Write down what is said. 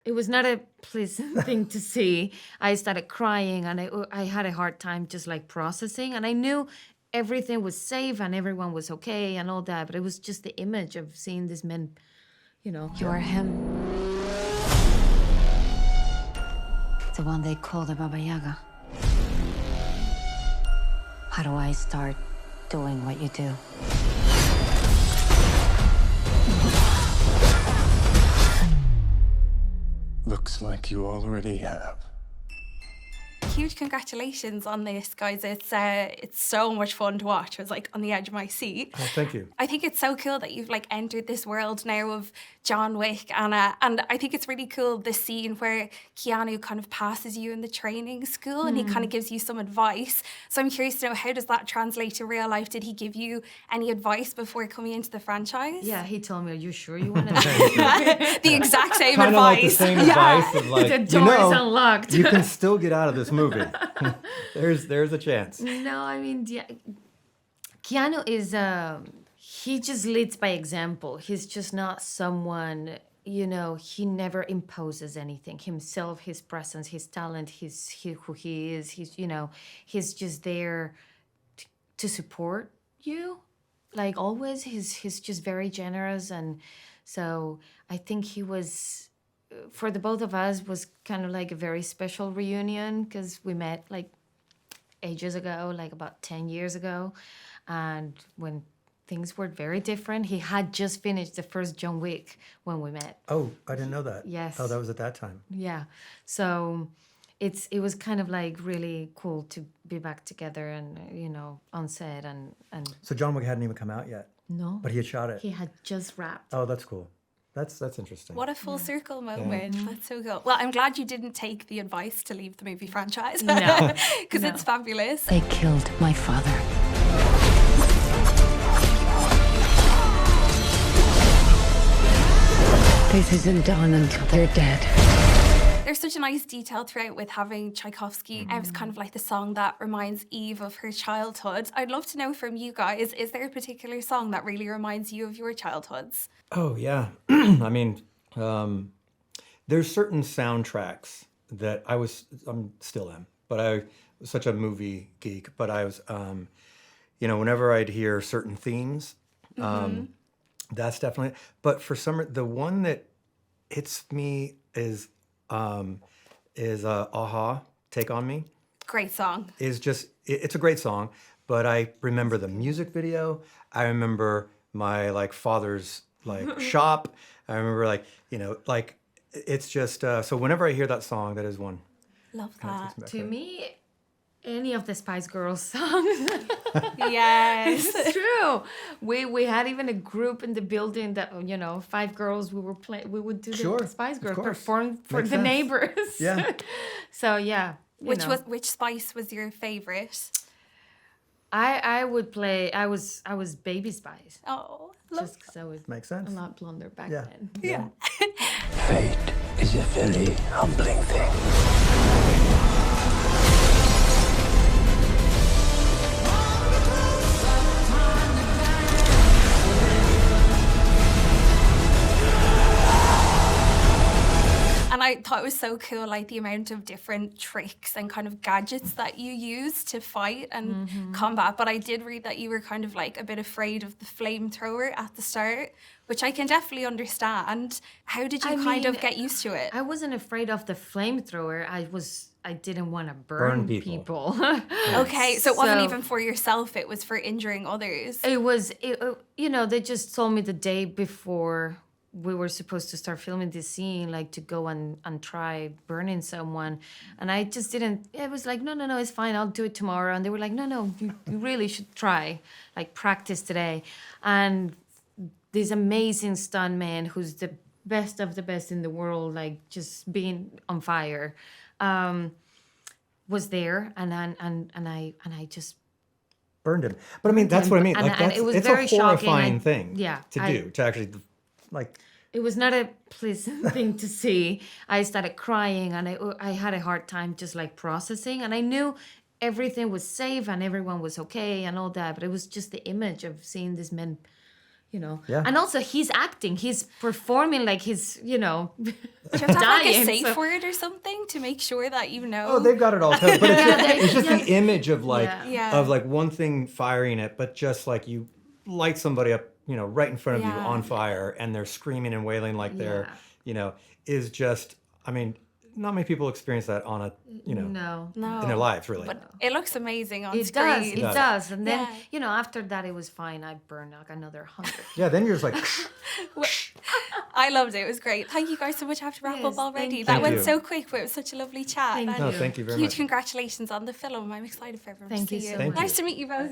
It was not a pleasant thing to see. I started crying and I had a hard time just like processing. And I knew everything was safe and everyone was okay and all that. But it was just the image of seeing these men, you know. You're him. The one they call the Baba Yaga. How do I start doing what you do? Looks like you already have. Huge congratulations on this, guys. It's so much fun to watch. I was like on the edge of my seat. Oh, thank you. I think it's so cool that you've like entered this world now of John Wick, Anna, and I think it's really cool the scene where Keanu kind of passes you in the training school and he kind of gives you some advice. So I'm curious to know, how does that translate to real life? Did he give you any advice before coming into the franchise? Yeah, he told me, "Are you sure you want to?" The The exact same Kind of like the advice. same advice of like, door is unlocked. you can still get out of this movie. There's a chance. No, I mean, yeah, Keanu is, he just leads by example. He's just not someone, you know, he never imposes anything. Himself, his presence, his talent, who he is, you know, he's just there to support you. Like always, he's just very generous. And so I think he was, for the both of us, was kind of like a very special reunion because we met like ages ago, like about 10 years ago. And when things were very different, he had just finished the first John Wick when we met. Oh, I didn't know that. Yes. Oh, that was at that time. Yeah. So it was kind of like really cool to be back together and, you know, on set and So John Wick hadn't even come out yet, no, but he had shot it. he had just wrapped. Oh, that's cool. That's interesting. What a full circle moment. That's so cool. Well, I'm glad you didn't take the advice to leave the movie franchise. No. Because it's fabulous. They killed my father. This isn't done until they're dead. There's such a nice detail throughout with having Tchaikovsky. It was kind of like the song that reminds Eve of her childhood. I'd love to know from you guys, is there a particular song that really reminds you of your childhoods? Oh, yeah. I mean, there's certain soundtracks that I'm still am, but I was such a movie geek, but I was, you know, whenever I'd hear certain themes, that's definitely, but for some, the one that hits me is Aha, Take On Me. Great song. It's a great song, but I remember the music video. I remember my like father's like shop. I remember like, you know, like it's just, so whenever I hear that song, that is one. Love that. To me, any of the Spice Girls songs. Yes. It's true. We had even a group in the building that, you know, 5 girls, we would do Sure, the Spice of Girls, course. perform for Makes the sense. neighbors. Yeah. So yeah. Which spice was your favorite? I would play, I was Baby Spice. Oh, love Just because I was Makes sense. a lot blonder back Yeah. then. yeah. Fate is a very humbling thing. And I thought it was so cool, like the amount of different tricks and kind of gadgets that you use to fight and combat. But I did read that you were kind of like a bit afraid of the flamethrower at the start, which I can definitely understand. How did you kind of get used to it? I wasn't afraid of the flamethrower. I didn't want to burn people. Okay, so it wasn't So- even for yourself, it was for injuring others. You know, they just told me the day before we were supposed to start filming this scene, like to go and try burning someone. And I just didn't, it was like, no, it's fine, I'll do it tomorrow. And they were like, no, you really should try, like practice today. And this amazing stuntman who's the best of the best in the world, like just being on fire, was there. And I just, Burned him. But I mean, that's what I mean. And- Like and that's, it was it's very a shocking. horrifying thing Yeah, to do, to actually like, it was not a pleasant thing to see. I started crying and I had a hard time just like processing. And I knew everything was safe and everyone was okay and all that. But it was just the image of seeing these men, Yeah. And also he's acting, he's performing like he's, Do you have to have like a safe word or something to make sure that you know? Oh, they've got it all covered. But it's just yeah. the image of like Yeah. of like one thing firing it, but just like you light somebody up, right in front of you Yeah. on fire, and they're screaming and wailing like they're, is just. I mean, not many people experience that on a, No. in their lives, really. But it looks amazing on It screen. does, it does. And then, Yeah. after that it was fine. I burned like another 100. Yeah, then you're just like, I loved it. It was great. Thank you guys so much. I have to wrap Yes, up already. thank That you. went Thank you. so quick, but it was such a lovely chat. Thank And no, thank you very huge much. congratulations on the film. I'm excited for everyone Thank to you see so it. Thank Nice you. to meet you both.